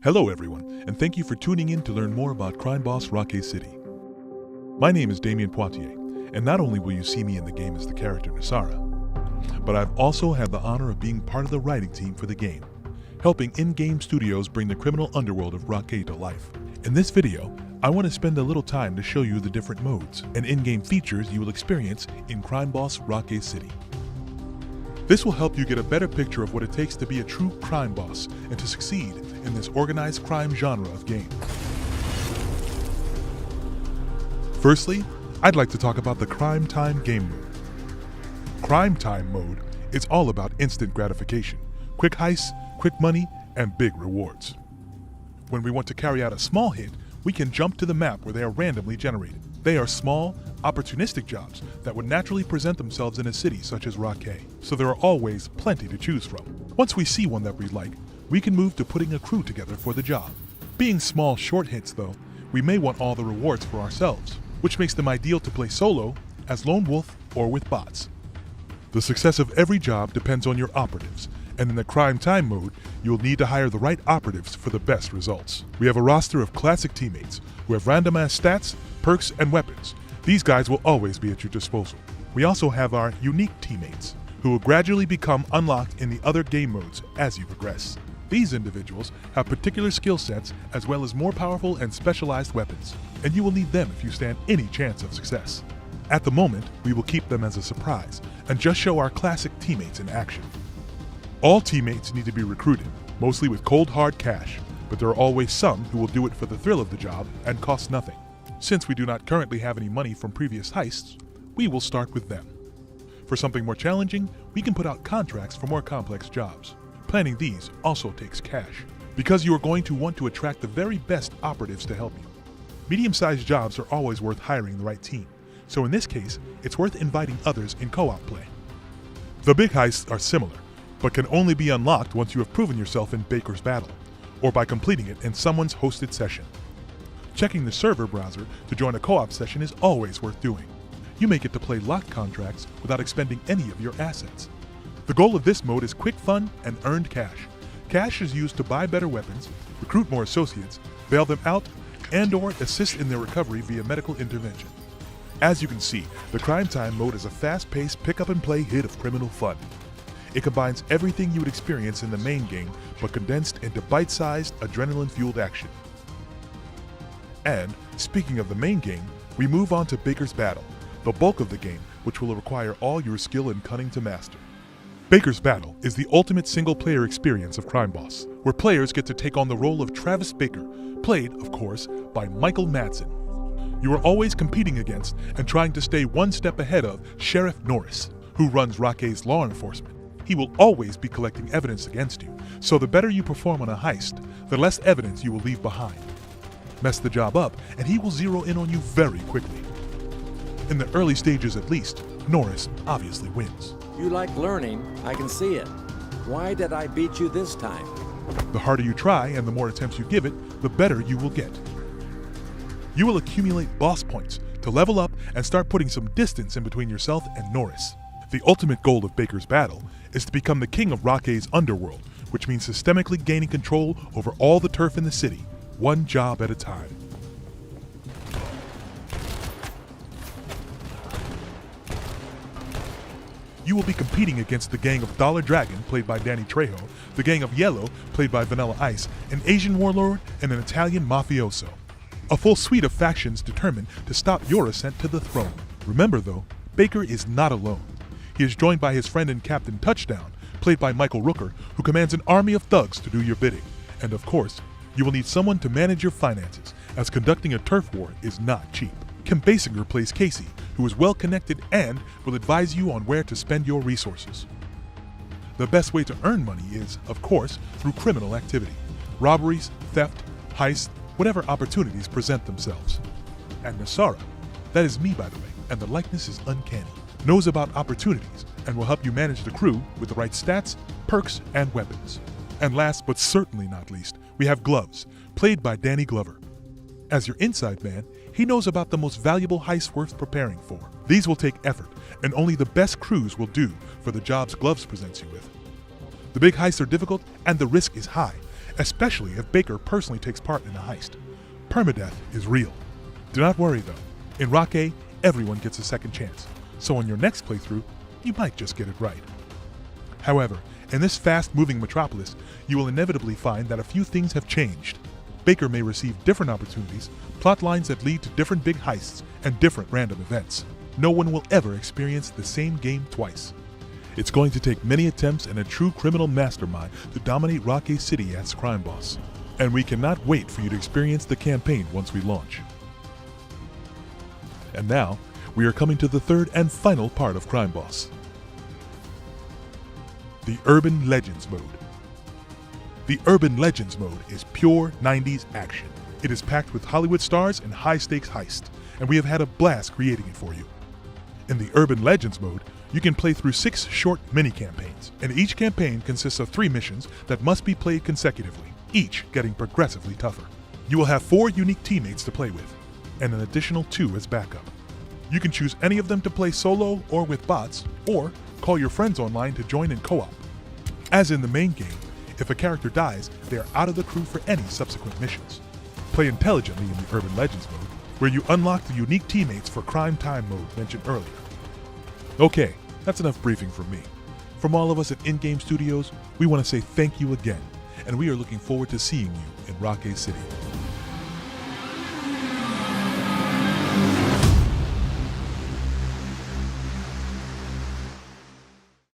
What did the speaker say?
Hello everyone, and thank you for tuning in to learn more about Crimebossrockay City. My name is Damien Poitier, and not only will you see me in the game as the character Nasara, but I've also had the honor of being part of the writing team for the game, helping Ingame Studios bring the criminal underworld of Rockai to life. In this video, I want to spend a little time to show you the different modes and in-game features you will experience in Crimebossrockay City. This will help you get a better picture of what it takes to be a true crime boss and to succeed in this organized crime genre of game. Firstly, I'd like to talk about the Crime Time game mode. Crime Time mode is all about instant gratification, quick heists, quick money, and big rewards. When we want to carry out a small hit, we can jump to the map where they are randomly generated. They are small, opportunistic jobs that would naturally present themselves in a city such as Rockai, so there are always plenty to choose from. Once we see one that we like, we can move to putting a crew together for the job. Being small, short hits though, we may want all the rewards for ourselves, which makes them ideal to play solo, as lone wolf, or with bots. The success of every job depends on your operatives, and in the Crime Time mode, you'll need to hire the right operatives for the best results. We have a roster of classic teammates who have randomized stats, perks, and weapons. These guys will always be at your disposal. We also have our unique teammates, who will gradually become unlocked in the other game modes as you progress. These individuals have particular skill sets as well as more powerful and specialized weapons, and you will need them if you stand any chance of success. At the moment, we will keep them as a surprise and just show our classic teammates in action. All teammates need to be recruited, mostly with cold hard cash, but there are always some who will do it for the thrill of the job and cost nothing. Since we do not currently have any money from previous heists, we will start with them. For something more challenging, we can put out contracts for more complex jobs. Planning these also takes cash, because you are going to want to attract the very best operatives to help you. Medium-sized jobs are always worth hiring the right team, so in this case, it's worth inviting others in co-op play. The big heists are similar, but can only be unlocked once you have proven yourself in Baker's Battle, or by completing it in someone's hosted session. Checking the server browser to join a co-op session is always worth doing. You may get to play locked contracts without expending any of your assets. The goal of this mode is quick fun and earned cash. Cash is used to buy better weapons, recruit more associates, bail them out, and/or assist in their recovery via medical intervention. As you can see, the Crime Time mode is a fast-paced pick-up-and-play hit of criminal fun. It combines everything you would experience in the main game, but condensed into bite-sized, adrenaline-fueled action. And, speaking of the main game, we move on to Baker's Battle, the bulk of the game, which will require all your skill and cunning to master. Baker's Battle is the ultimate single-player experience of Crime Boss, where players get to take on the role of Travis Baker, played, of course, by Michael Madsen. You are always competing against and trying to stay one step ahead of Sheriff Norris, who runs Rockai's law enforcement. He will always be collecting evidence against you, so the better you perform on a heist, the less evidence you will leave behind. Mess the job up, and he will zero in on you very quickly. In the early stages at least, Norris obviously wins. You like learning, I can see it. Why did I beat you this time? The harder you try and the more attempts you give it, the better you will get. You will accumulate boss points to level up and start putting some distance in between yourself and Norris. The ultimate goal of Baker's Battle is to become the king of Rockai's underworld, which means systemically gaining control over all the turf in the city, one job at a time. You will be competing against the gang of Dollar Dragon, played by Danny Trejo, the gang of Yellow, played by Vanilla Ice, an Asian warlord, and an Italian mafioso. A full suite of factions determined to stop your ascent to the throne. Remember though, Baker is not alone. He is joined by his friend and Captain Touchdown, played by Michael Rooker, who commands an army of thugs to do your bidding. And of course, you will need someone to manage your finances, as conducting a turf war is not cheap. Kim Basinger plays Casey, who is well connected and will advise you on where to spend your resources. The best way to earn money is, of course, through criminal activity. Robberies, theft, heists, whatever opportunities present themselves. And Nasara, that is me by the way, and the likeness is uncanny, knows about opportunities and will help you manage the crew with the right stats, perks, and weapons. And last but certainly not least, we have Gloves, played by Danny Glover. As your inside man, he knows about the most valuable heists worth preparing for. These will take effort, and only the best crews will do for the jobs Gloves presents you with. The big heists are difficult and the risk is high, especially if Baker personally takes part in the heist. Permadeath is real. Do not worry though, in Rockai, everyone gets a second chance, so on your next playthrough, you might just get it right. However, in this fast-moving metropolis, you will inevitably find that a few things have changed. Baker may receive different opportunities, plot lines that lead to different big heists, and different random events. No one will ever experience the same game twice. It's going to take many attempts and a true criminal mastermind to dominate Rockai City as Crime Boss, and we cannot wait for you to experience the campaign once we launch. And now, we are coming to the third and final part of Crime Boss. The Urban Legends mode. The Urban Legends mode is pure 90s action. It is packed with Hollywood stars and high-stakes heist, and we have had a blast creating it for you. In the Urban Legends mode, you can play through 6 short mini-campaigns, and each campaign consists of 3 missions that must be played consecutively, each getting progressively tougher. You will have 4 unique teammates to play with, and an additional 2 as backup. You can choose any of them to play solo or with bots, or call your friends online to join in co-op. As in the main game, if a character dies, they are out of the crew for any subsequent missions. Play intelligently in the Urban Legends mode, where you unlock the unique teammates for Crime Time mode mentioned earlier. Okay, that's enough briefing from me. From all of us at Ingame Studios, we want to say thank you again, and we are looking forward to seeing you in Rockai City.